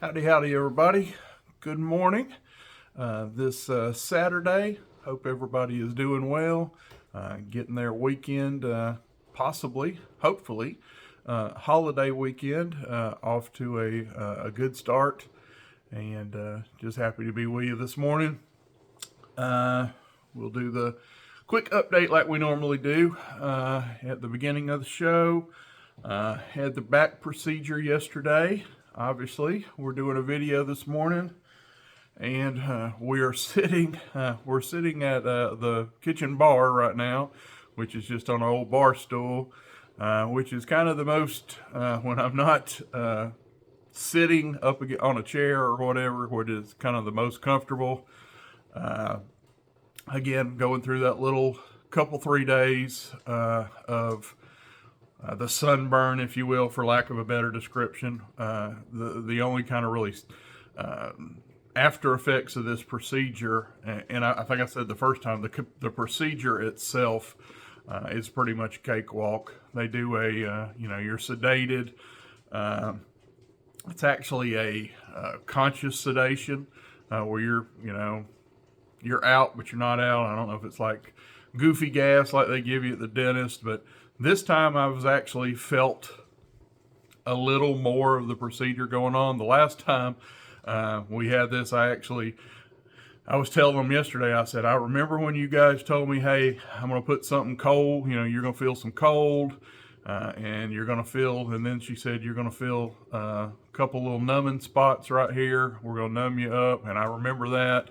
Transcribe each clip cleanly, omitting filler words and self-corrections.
Howdy, everybody. Good morning. This Saturday, hope everybody is doing well, getting their weekend, possibly, hopefully, holiday weekend off to a good start, and just happy to be with you this morning. We'll do the quick update like we normally do at the beginning of the show. Had the back procedure yesterday. Obviously, we're doing a video this morning, and we're sitting at the kitchen bar right now, which is just on an old bar stool, which is kind of the most when I'm not sitting up on a chair or whatever, which is kind of the most comfortable. Again, going through that little couple 3 days of the sunburn, if you will, for lack of a better description. The only kind of really after effects of this procedure, and I think I said the first time, the procedure itself is pretty much a cakewalk. They do you're sedated. It's actually a conscious sedation where you're out, but you're not out. I don't know if it's like goofy gas like they give you at the dentist, but this time I was actually felt a little more of the procedure going on. The last time we had this, I was telling them yesterday, I said, I remember when you guys told me, hey, I'm going to put something cold, you're going to feel some cold, and you're going to feel, and then she said, you're going to feel a couple little numbing spots right here. We're going to numb you up. And I remember that.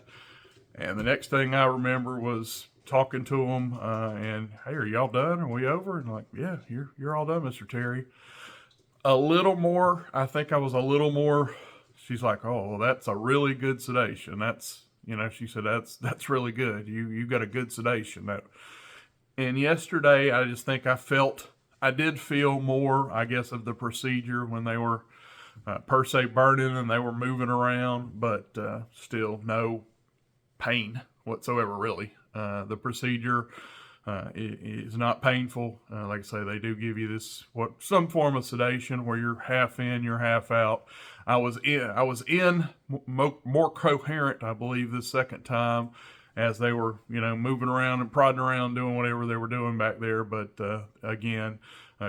And the next thing I remember was talking to them, and hey, are y'all done? Are we over? And like, yeah, you're all done, Mr. Terry. A little more. I think I was a little more. She's like, oh, well, that's a really good sedation. That's, she said that's really good. You got a good sedation. And yesterday, I just think I did feel more, I guess, of the procedure when they were per se burning and they were moving around, but still no pain whatsoever, really. The procedure is not painful. Like I say, they do give you some form of sedation where you're half in, you're half out. I was in more coherent, I believe, this second time as they were, moving around and prodding around, doing whatever they were doing back there. But again,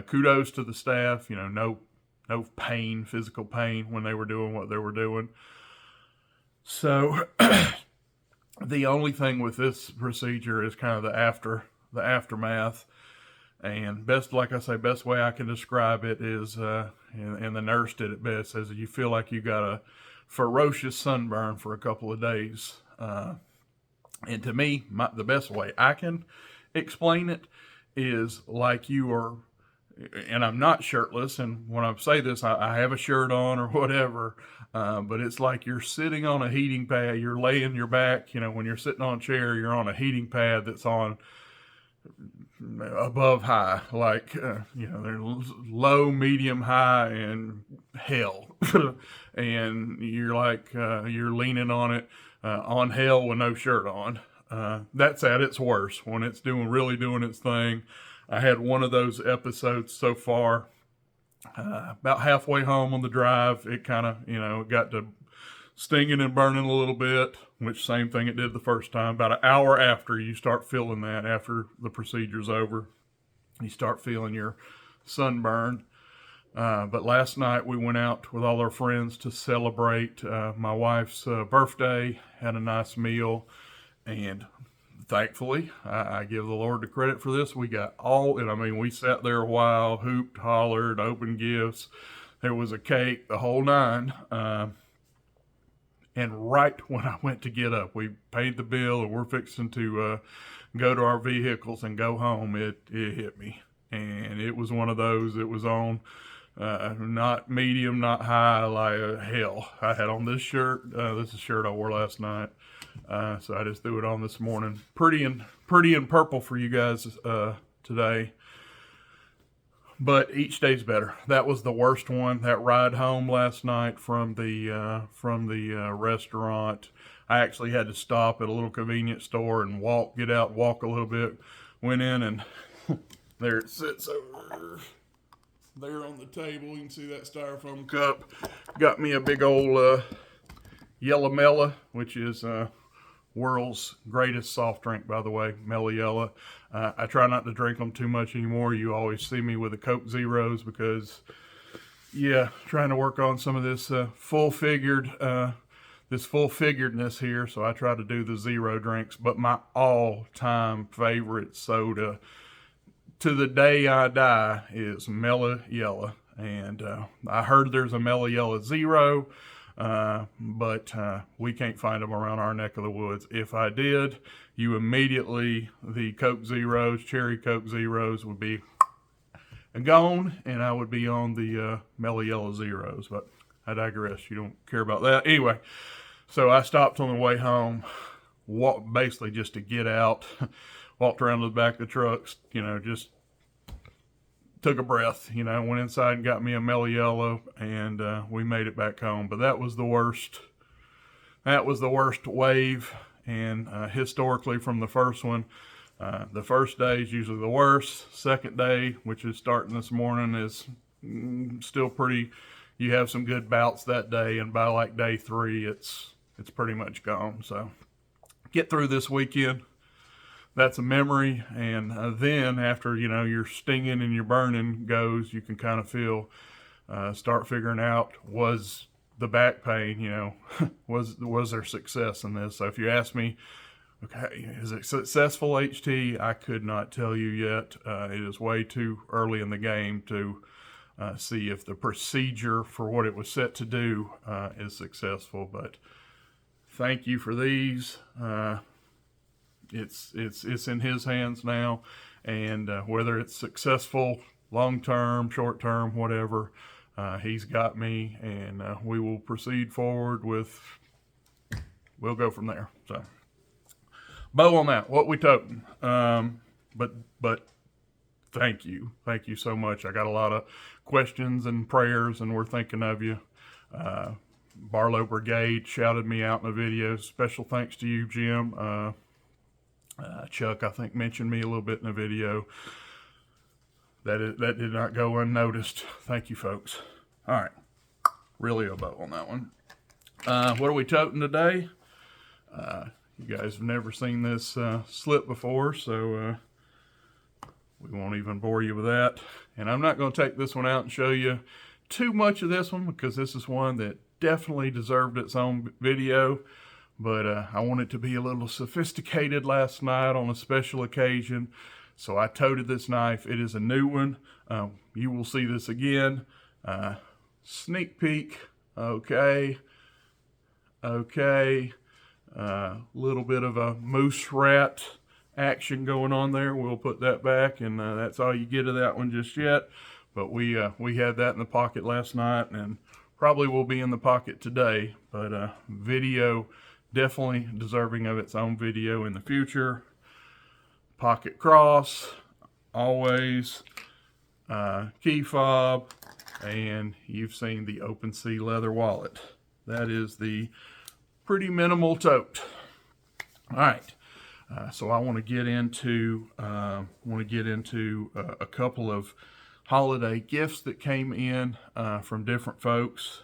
kudos to the staff. No pain, physical pain when they were doing what they were doing. So. The only thing with this procedure is kind of the aftermath, and best way I can describe it is, and the nurse did it best, says you feel like you got a ferocious sunburn for a couple of days. And to me, the best way I can explain it is like you are, and I'm not shirtless, and when I say this, I have a shirt on or whatever, but it's like you're sitting on a heating pad, you're laying your back, when you're sitting on a chair, you're on a heating pad that's on above high, like, there's low, medium, high, and hell, and you're like, you're leaning on it, on hell with no shirt on. That's at its worst, when it's really doing its thing. I had one of those episodes so far. About halfway home on the drive, it kind of, it got to stinging and burning a little bit, which same thing it did the first time. About an hour after, you start feeling that after the procedure's over. You start feeling your sunburn. But last night we went out with all our friends to celebrate my wife's birthday, had a nice meal, and thankfully, I give the Lord the credit for this. We got we sat there a while, hooped, hollered, opened gifts. There was a cake, the whole nine. And right when I went to get up, we paid the bill and we're fixing to go to our vehicles and go home. It hit me. And it was one of those, it was on not medium, not high, like hell. I had on this shirt. This is a shirt I wore last night. So I just threw it on this morning. Pretty and purple for you guys today. But each day's better. That was the worst one. That ride home last night from the restaurant. I actually had to stop at a little convenience store and get out, walk a little bit. Went in and there it sits over. there on the table. You can see that styrofoam cup. Got me a big old Yellow Mela, which is world's greatest soft drink, by the way, Mela Yella. I try not to drink them too much anymore. You always see me with the Coke Zeros because, yeah, trying to work on some of this full-figuredness here, so I try to do the zero drinks. But my all-time favorite soda to the day I die is Mela Yella. And I heard there's a Mela Yella Zero, but we can't find them around our neck of the woods. If I did, the Coke Zeros, cherry Coke Zeros would be gone, and I would be on the Mela Yella Zeros. But I digress. You don't care about that. Anyway, so I stopped on the way home, basically just to get out, walked around to the back of the trucks, just took a breath, went inside and got me a Mela Yellow, and we made it back home. But that was the worst wave, and historically from the first one, the first day is usually the worst. Second day, which is starting this morning, is still pretty. You have some good bouts that day, and by like day 3, it's pretty much gone. So get through this weekend. That's a memory, and then after your stinging and your burning goes, you can kind of start figuring out, was the back pain, was there success in this? So if you ask me, okay, is it successful, HT? I could not tell you yet. It is way too early in the game to see if the procedure for what it was set to do is successful. But thank you for these. It's in his hands now, and whether it's successful, long term, short term, whatever, he's got me, and we will proceed forward with. We'll go from there. So, bow on that. What we toting? But thank you so much. I got a lot of questions and prayers, and we're thinking of you. Barlow Brigade shouted me out in the video. Special thanks to you, Jim. Chuck, I think, mentioned me a little bit in the video. That did not go unnoticed. Thank you, folks. All right. Really a bow on that one. What are we toting today? You guys have never seen this slip before, so we won't even bore you with that. And I'm not going to take this one out and show you too much of this one, because this is one that definitely deserved its own video. But I wanted to be a little sophisticated last night on a special occasion, so I toted this knife. It is a new one. You will see this again. Sneak peek. Okay. Little bit of a moose rat action going on there. We'll put that back, and that's all you get of that one just yet. But we had that in the pocket last night, and probably will be in the pocket today. But video, definitely deserving of its own video in the future. Pocket cross, always. Key fob, and you've seen the Open Sea leather wallet. That is the pretty minimal tote. All right, so I want to get into a couple of holiday gifts that came in from different folks.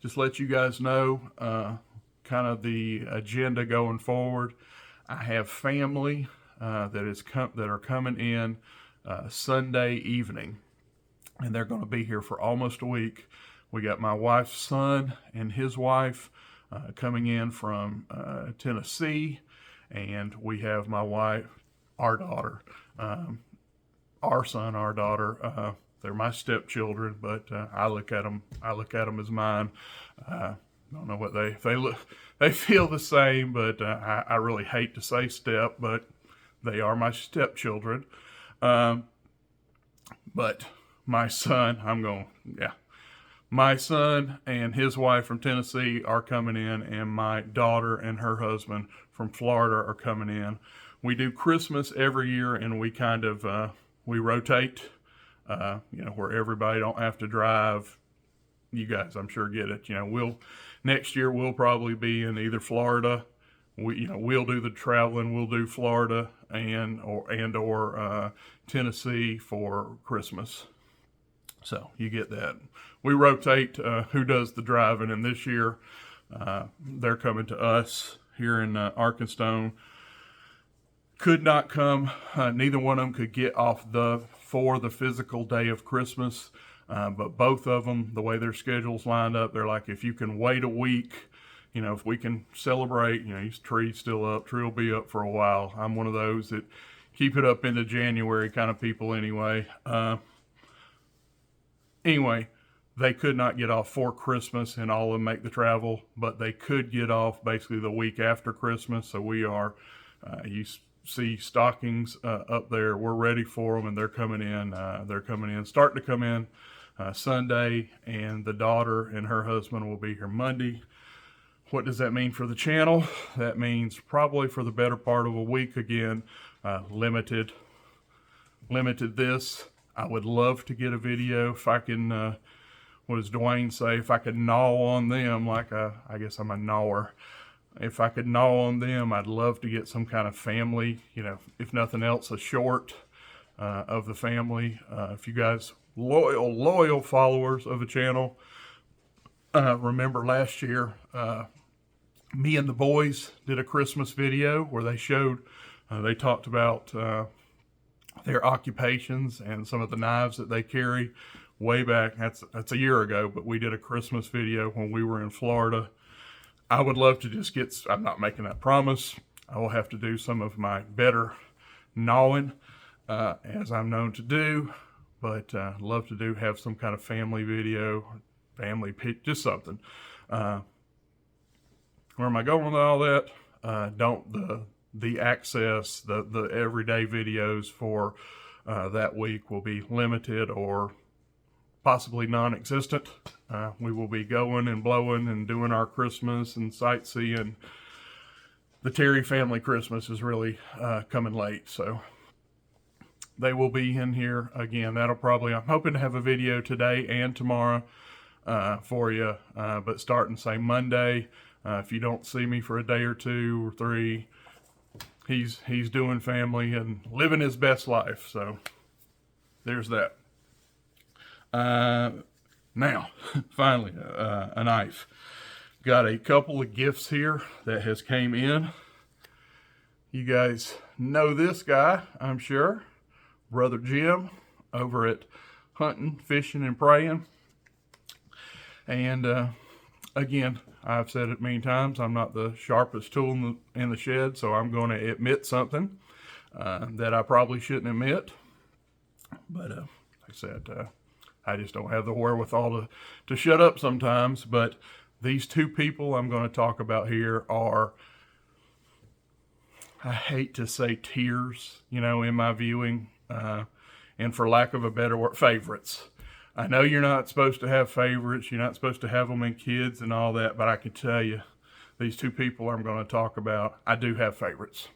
Just let you guys know kind of the agenda going forward. I have family that are coming in Sunday evening, and they're going to be here for almost a week. We got my wife's son and his wife coming in from Tennessee, and we have my wife, our daughter, our son, our daughter. They're my stepchildren, but I look at them as mine. I don't know what they look. They feel the same, but I really hate to say step, but they are my stepchildren. But my son, my son and his wife from Tennessee are coming in, and my daughter and her husband from Florida are coming in. We do Christmas every year, and we kind of we rotate. Where everybody don't have to drive. You guys, I'm sure, get it. Next year we'll probably be in either Florida we'll do the traveling. We'll do Florida or Tennessee for Christmas. So you get that. We rotate who does the driving, and this year they're coming to us here in Arkenstone. Could not come. Neither one of them could get off for the physical day of Christmas. But both of them, the way their schedules lined up, they're like, if you can wait a week, if we can celebrate, these trees still up, tree will be up for a while. I'm one of those that keep it up into January kind of people anyway. Anyway, they could not get off for Christmas and all of them make the travel, but they could get off basically the week after Christmas. So we are, you see stockings up there. We're ready for them, and they're coming in, starting to come in Sunday, and the daughter and her husband will be here Monday. What does that mean for the channel? That means probably for the better part of a week again, limited this. I would love to get a video if I can, what does Dwayne say? If I could gnaw on them, I guess I'm a gnawer. If I could gnaw on them, I'd love to get some kind of family, if nothing else, a short of the family. If you guys, loyal followers of the channel, remember last year, me and the boys did a Christmas video where they talked about their occupations and some of the knives that they carry way back. That's a year ago, but we did a Christmas video when we were in Florida. I would love to just I'm not making that promise. I will have to do some of my better gnawing, as I'm known to do, but love to have some kind of family video, just something. Where am I going with all that? The access, the everyday videos for that week will be limited or possibly non-existent. We will be going and blowing and doing our Christmas and sightseeing. The Terry family Christmas is really coming late, so they will be in here again. I'm hoping to have a video today and tomorrow for you, but starting say Monday. If you don't see me for a day or 2 or 3, he's doing family and living his best life. So there's that. Now, finally, a knife. Got a couple of gifts here that has came in. You guys know this guy, I'm sure. Brother Jim over at Hunting, Fishing, and Praying. And again, I've said it many times, I'm not the sharpest tool in the shed, so I'm going to admit something that I probably shouldn't admit. But like I said, I just don't have the wherewithal to shut up sometimes. But these two people I'm going to talk about here are, I hate to say tears, in my viewing, and for lack of a better word, favorites. I know you're not supposed to have favorites. You're not supposed to have them in kids and all that, but I can tell you, these two people I'm going to talk about, I do have favorites.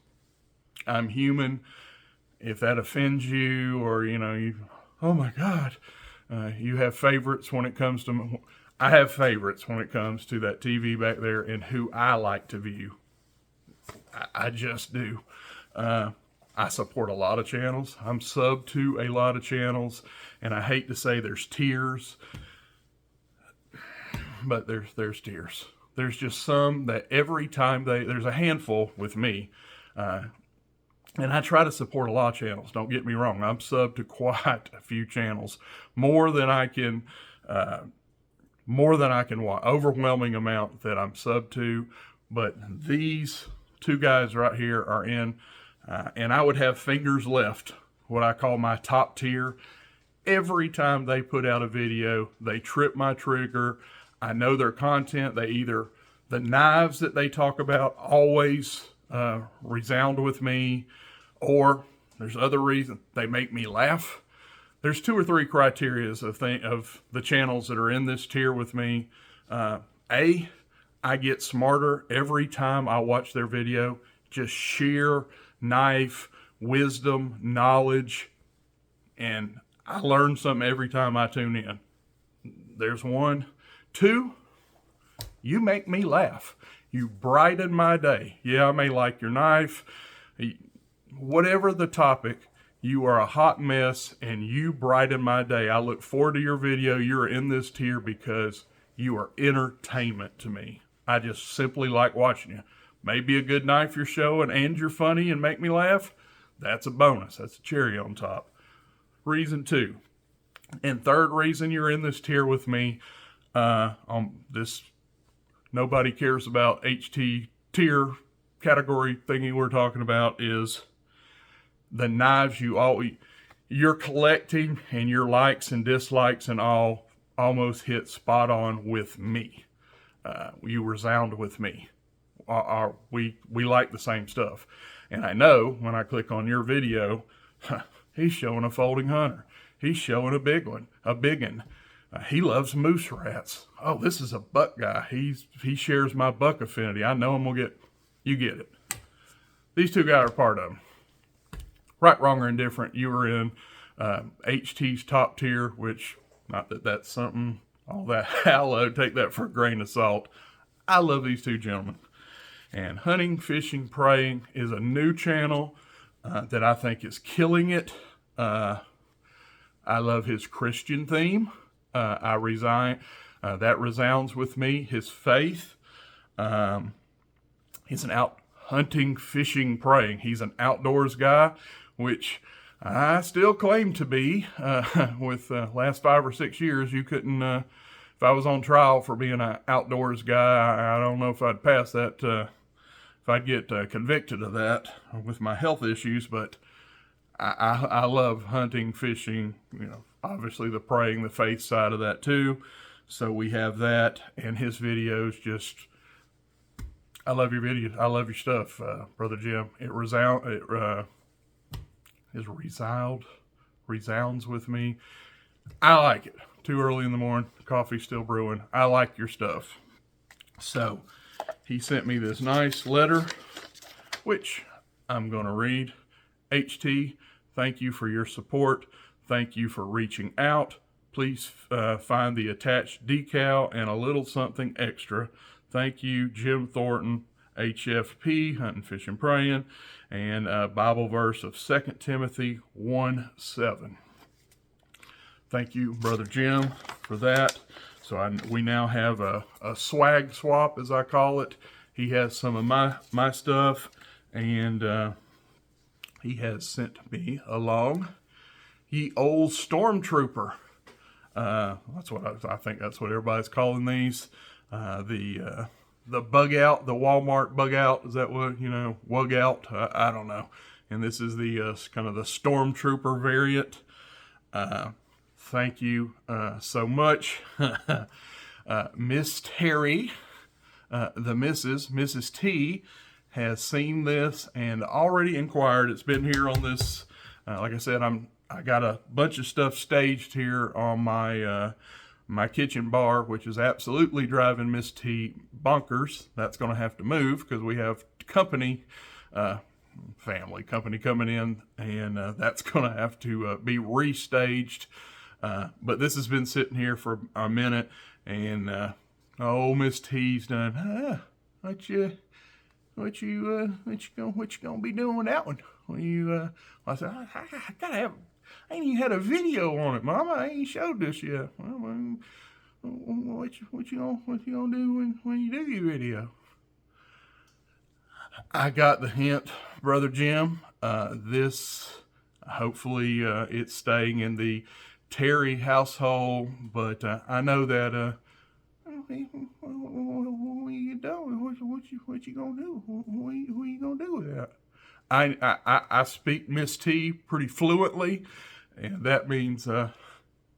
I'm human. If that offends you or, oh my God, you have favorites when it comes to, I have favorites when it comes to that TV back there and who I like to view. I just do. I support a lot of channels. I'm sub to a lot of channels, and I hate to say there's tears, but there's tears. There's just some that every time there's a handful with me, and I try to support a lot of channels. Don't get me wrong. I'm sub to quite a few channels, more than I can watch. Overwhelming amount that I'm sub to, but these two guys right here are in. And I would have fingers left, what I call my top tier. Every time they put out a video, they trip my trigger. I know their content. The knives that they talk about always resound with me, or there's other reasons. They make me laugh. There's 2 or 3 criteria of the channels that are in this tier with me. I get smarter every time I watch their video. Just sheer knife, wisdom, knowledge, and I learn something every time I tune in. There's 1. 2, you make me laugh. You brighten my day. Yeah, I may like your knife. Whatever the topic, you are a hot mess and you brighten my day. I look forward to your video. You're in this tier because you are entertainment to me. I just simply like watching you. Maybe a good knife you're showing and you're funny and make me laugh. That's a bonus. That's a cherry on top. Reason 2. And third reason you're in this tier with me, on this nobody cares about HT tier category thingy we're talking about, is the knives you're collecting, and your likes and dislikes and all almost hit spot on with me. You resound with me. We like the same stuff. And I know when I click on your video, he's showing a folding hunter. He's showing a big one. He loves moose rats. Oh, this is a buck guy. He shares my buck affinity. I know you get it. These two guys are part of them. Right, wrong, or indifferent, you were in HT's top tier, which, not that that's something, all that hallowed, take that for a grain of salt. I love these two gentlemen. And Hunting, Fishing, Praying is a new channel that I think is killing it. I love his Christian theme. That resounds with me. His faith. He's an out hunting, fishing, praying. He's an outdoors guy, which I still claim to be. With last 5 or 6 years, you couldn't. If I was on trial for being an outdoors guy, I don't know if I'd pass that. If I'd get convicted of that with my health issues, but I love hunting, fishing, obviously the praying, the faith side of that too. So we have that, and his videos just, I love your videos. I love your stuff, Brother Jim. It resounds with me. I like it. Too early in the morning, coffee's still brewing. I like your stuff. So he sent me this nice letter, which I'm going to read. HT, thank you for your support. Thank you for reaching out. Please find the attached decal and a little something extra. Thank you, Jim Thornton, HFP, Hunting, Fishing, Praying, and Bible verse of 2 Timothy 1:7. Thank you, Brother Jim, for that. So we now have a swag swap, as I call it. He has some of my stuff, and he has sent me along Ye Old Stormtrooper. That's what I think that's what everybody's calling these. The bug out, the Walmart bug out. Is that what, wug out? I don't know. And this is the kind of the Stormtrooper variant. Thank you so much. Miss Terry, the Mrs. T, has seen this and already inquired. It's been here on this, like I said, I got a bunch of stuff staged here on my my kitchen bar, which is absolutely driving Miss T bonkers. That's going to have to move because we have company, family company coming in, and that's going to have to be restaged. But this has been sitting here for a minute, and Miss T's done. What you gonna be doing with that one? I said, I gotta have. I ain't even had a video on it, Mama. I ain't showed this yet. Well, what you gonna do when you do your video? I got the hint, Brother Jim. This hopefully it's staying in the Terry household, but I know that. What you doing? What you gonna do? What you gonna do with that? I speak Miss T pretty fluently, and that means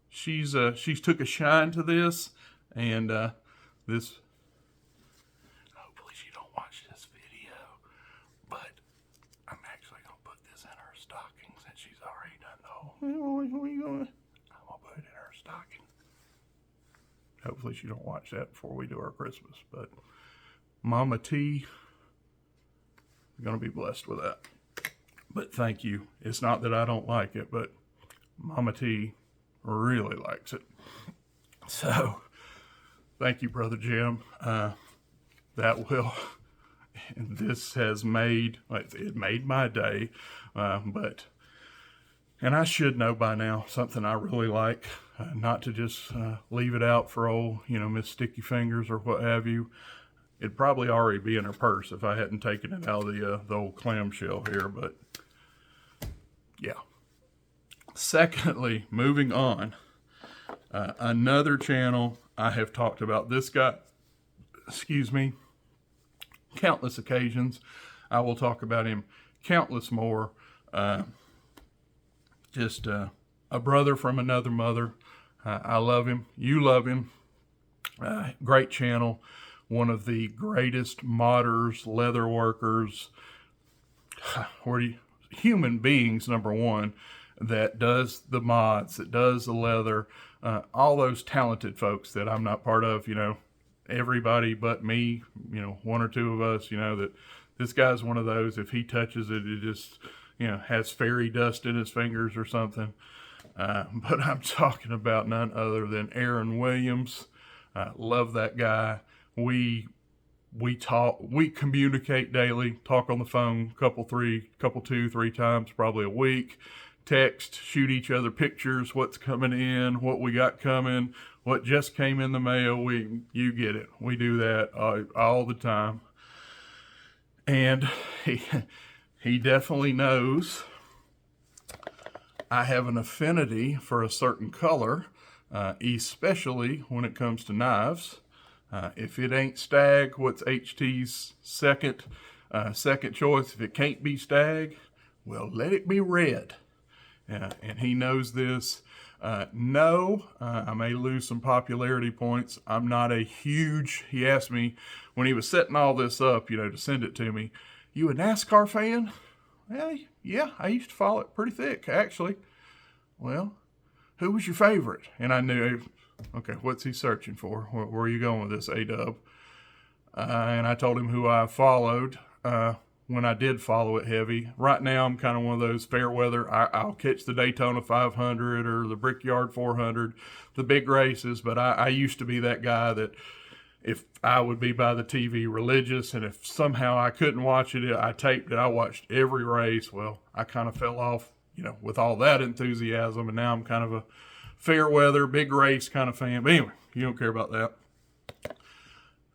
she's took a shine to this, and this. Hopefully she don't watch this video, but I'm actually gonna put this in her stocking since she's already done the whole. What you gonna? I'm gonna put it in her stocking. Hopefully she don't watch that before we do our Christmas, but Mama T, going to be blessed with that. But thank you. It's not that I don't like it, but Mama T really likes it. So thank you, Brother Jim. that will, and this has made, it made my day, and I should know by now, something I really like, not to just leave it out for old, Miss Sticky Fingers or what have you. It'd probably already be in her purse if I hadn't taken it out of the old clamshell here, but yeah. Secondly, moving on, another channel I have talked about. This guy, countless occasions. I will talk about him countless more. Just a brother from another mother. I love him. You love him. Great channel. One of the greatest modders, leather workers, human beings, number one, that does the mods, that does the leather, all those talented folks that I'm not part of, everybody but me, one or two of us, that this guy's one of those. If he touches it, it just, has fairy dust in his fingers or something. But I'm talking about none other than Aaron Williams. Love that guy. We talk, we communicate daily, talk on the phone, two, three times, probably a week, text, shoot each other pictures, what's coming in, what we got coming, what just came in the mail. You get it. We do that all the time. And he definitely knows I have an affinity for a certain color, especially when it comes to knives. If it ain't stag, what's HT's second choice? If it can't be stag, well, let it be red. And he knows this. No, I may lose some popularity points. I'm not a huge, he asked me when he was setting all this up, to send it to me, you a NASCAR fan? Well, yeah, I used to follow it pretty thick, actually. Well, who was your favorite? And I knew, okay, what's he searching for? Where are you going with this, A-Dub? And I told him who I followed when I did follow it heavy. Right now, I'm kind of one of those fair weather. I'll catch the Daytona 500 or the Brickyard 400, the big races. But I used to be that guy that if I would be by the TV religious, and if somehow I couldn't watch it, I taped it. I watched every race. Well, I kind of fell off, with all that enthusiasm. And now I'm kind of a fair weather, big race kind of fan. But anyway, you don't care about that.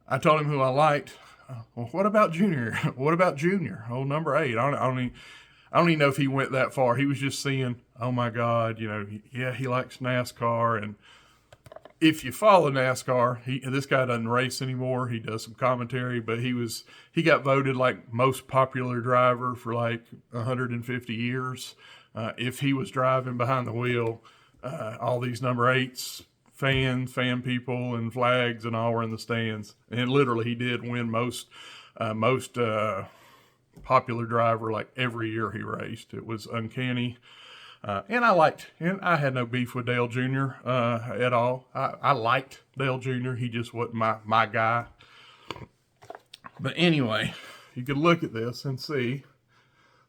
I told him who I liked. Well, what about Junior? What about Junior? Oh, number 8. I don't even know if he went that far. He was just seeing, oh my God, yeah, he likes NASCAR. And if you follow NASCAR, this guy doesn't race anymore. He does some commentary, but he got voted like most popular driver for like 150 years. If he was driving behind the wheel, all these number 8s, fan people and flags and all were in the stands. And literally he did win most popular driver like every year he raced. It was uncanny. And I had no beef with Dale Jr. At all. I liked Dale Jr. He just wasn't my guy. But anyway, you could look at this and see.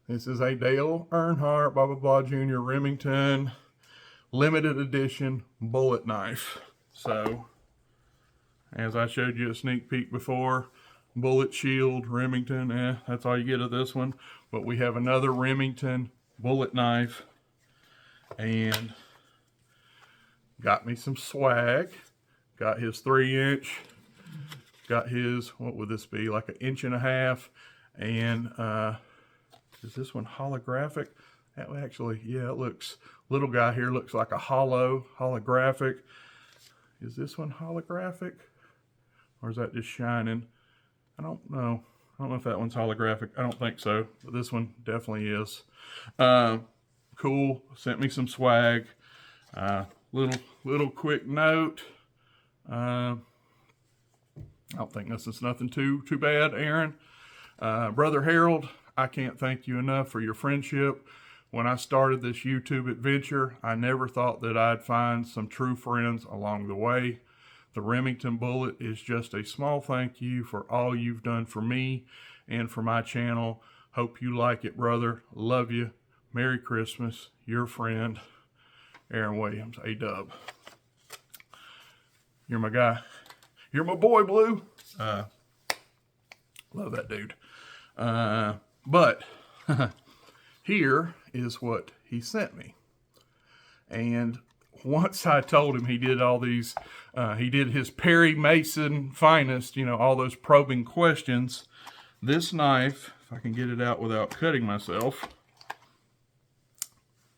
This is a Dale Earnhardt, blah, blah, blah, Jr. Remington limited edition bullet knife. So, as I showed you a sneak peek before, bullet shield, Remington, that's all you get of this one. But we have another Remington bullet knife, and got me some swag. Got his 3-inch, got his, what would this be, like 1.5 inches, and is this one holographic? That actually, yeah, it looks, little guy here looks like a holographic. Is this one holographic? Or is that just shining? I don't know. I don't know if that one's holographic. I don't think so. But this one definitely is. Cool. Sent me some swag. Little quick note. I don't think this is nothing too bad, Aaron. Brother Harold, I can't thank you enough for your friendship. When I started this YouTube adventure, I never thought that I'd find some true friends along the way. The Remington bullet is just a small thank you for all you've done for me and for my channel. Hope you like it, brother. Love you. Merry Christmas. Your friend, Aaron Williams, A-Dub. You're my guy. You're my boy, Blue. Love that dude. But here is what he sent me. And once I told him he did all these, he did his Perry Mason finest, all those probing questions. This knife, if I can get it out without cutting myself,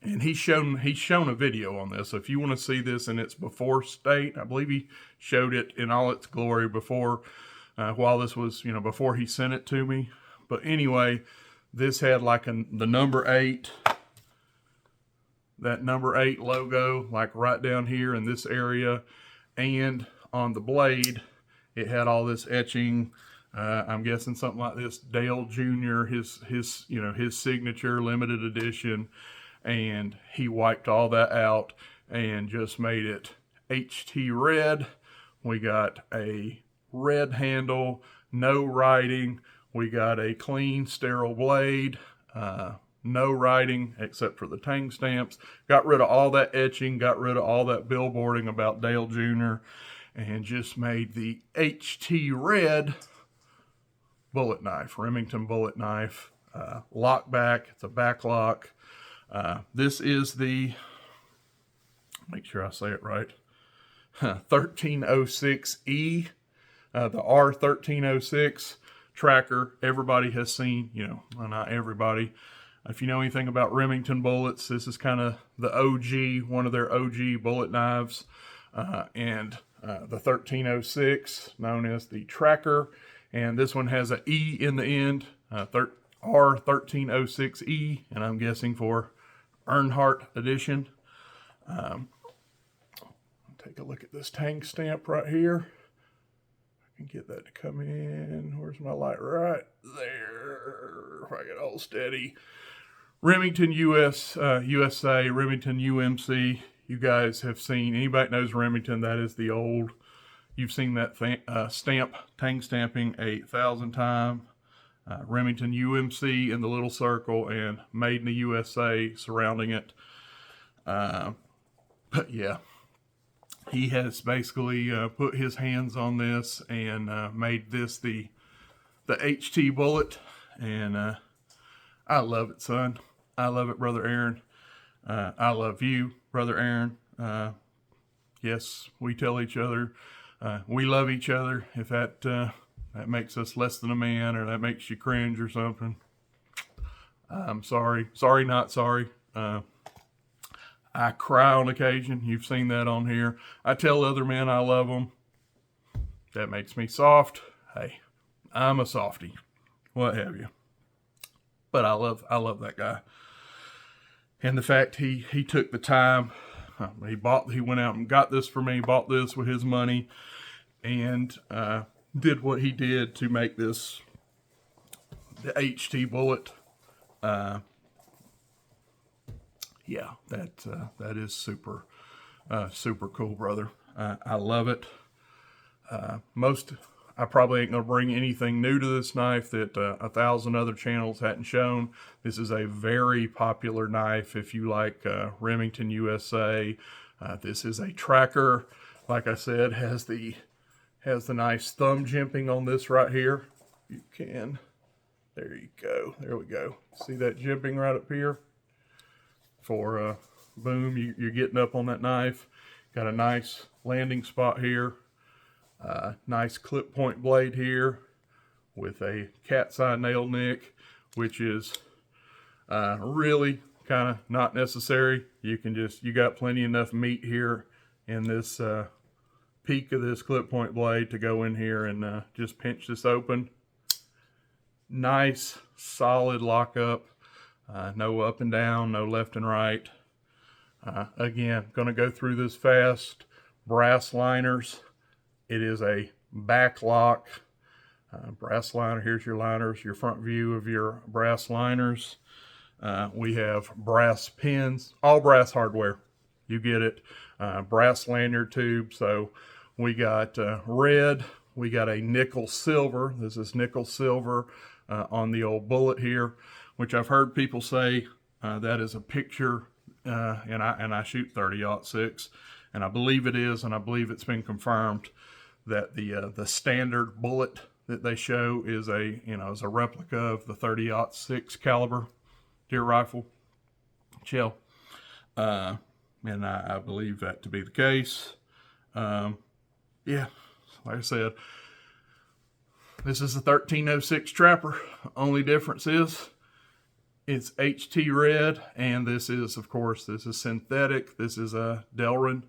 and he's shown a video on this. So if you want to see this in its before state, I believe he showed it in all its glory before, while this was, before he sent it to me. But anyway, this had like the number 8, that number 8 logo, like right down here in this area, and on the blade, it had all this etching. I'm guessing something like this, Dale Jr., his signature, limited edition. And he wiped all that out and just made it HT red. We got a red handle, no writing. We got a clean, sterile blade, no writing except for the tang stamps. Got rid of all that etching, got rid of all that billboarding about Dale Jr., and just made the HT red bullet knife, Remington bullet knife. Lock back, it's a back lock. This is the, make sure I say it right, 1306E, the R1306 tracker. Everybody has seen, well, not everybody. If you know anything about Remington bullets, this is kind of the OG, one of their OG bullet knives. And the 1306, known as the tracker. And this one has an E in the end, R1306E, and I'm guessing for Earnhardt edition. Take a look at this tang stamp right here. I can get that to come in. Where's my light? Right there. If I get all steady. Remington USA, Remington UMC. You guys have seen, anybody that knows Remington, that is the old, you've seen that stamp, tang stamping 1,000 times. Remington UMC in the little circle and Made in the USA surrounding it. But yeah, he has basically put his hands on this and made this the HT bullet. And I love it, son. I love it, Brother Aaron. I love you, Brother Aaron. Yes, we tell each other we love each other. If that makes us less than a man, or that makes you cringe or something, I'm sorry. Sorry, not sorry. I cry on occasion. You've seen that on here. I tell other men I love them. That makes me soft. Hey, I'm a softie. What have you. But I love that guy. And the fact he took the time, he went out and got this for me, bought this with his money, and did what he did to make this the HT bullet. Yeah, that is super cool, brother. I love it. I probably ain't gonna bring anything new to this knife that 1,000 other channels hadn't shown. This is a very popular knife if you like Remington USA. This is a tracker. Like I said, has the nice thumb jimping on this right here. You can, there you go. There we go. See that jimping right up here? For boom, you're getting up on that knife. Got a nice landing spot here. Nice clip point blade here with a cat's eye nail nick, which is really kind of not necessary. You got plenty enough meat here in this peak of this clip point blade to go in here and just pinch this open. Nice solid lockup, no up and down, no left and right. Again, gonna go through this fast. Brass liners. It is a back lock, brass liner. Here's your liners, your front view of your brass liners. We have brass pins, all brass hardware. You get it. Brass lanyard tube. So we got red. We got a nickel silver. This is nickel silver on the old bullet here, which I've heard people say that is a picture. And I shoot 30-06, and I believe it is, and I believe it's been confirmed that the standard bullet that they show is is a replica of the 30-06 caliber deer rifle shell. And I believe that to be the case. Yeah, like I said, this is a 1306 Trapper. Only difference is it's HT red, and this is, of course, this is synthetic. This is a Delrin.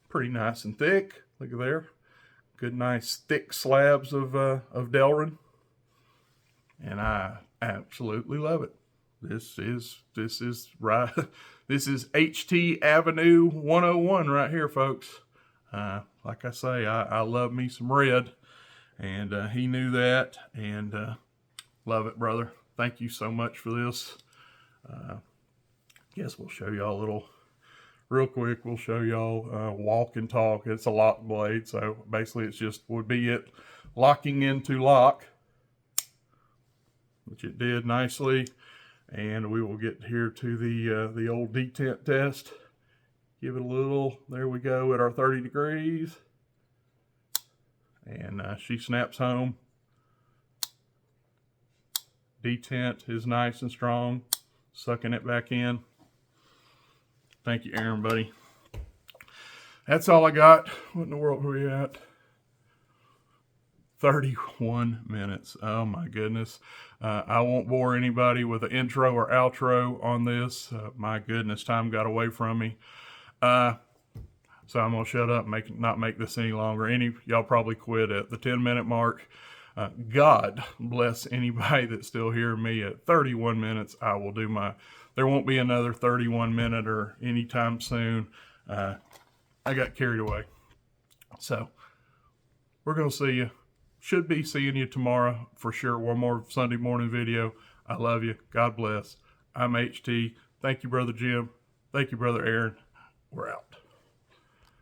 Pretty nice and thick. Look at there. Good, nice, thick slabs of Delrin. And I absolutely love it. This is right. This is HT Avenue 101 right here, folks. Like I say, I love me some red, and he knew that, and love it, brother. Thank you so much for this. Guess we'll show y'all a little, real quick. We'll show y'all walk and talk. It's a lock blade, so basically it's just would be it locking into lock, which it did nicely. And we will get here to the old detent test. Give it a little, there we go at our 30 degrees. And she snaps home. Detent is nice and strong. Sucking it back in. Thank you, Aaron, buddy. That's all I got. What in the world are we at? 31 minutes. Oh my goodness. I won't bore anybody with an intro or outro on this. My goodness, time got away from me. So I'm gonna shut up and not make this any longer. Y'all probably quit at the 10-minute mark. God bless anybody that's still hearing me at 31 minutes. I will do there won't be another 31 minute or anytime soon. I got carried away. So we're gonna see you. Should be seeing you tomorrow for sure. One more Sunday morning video. I love you. God bless. I'm HT. Thank you, Brother Jim. Thank you, Brother Aaron. We're out.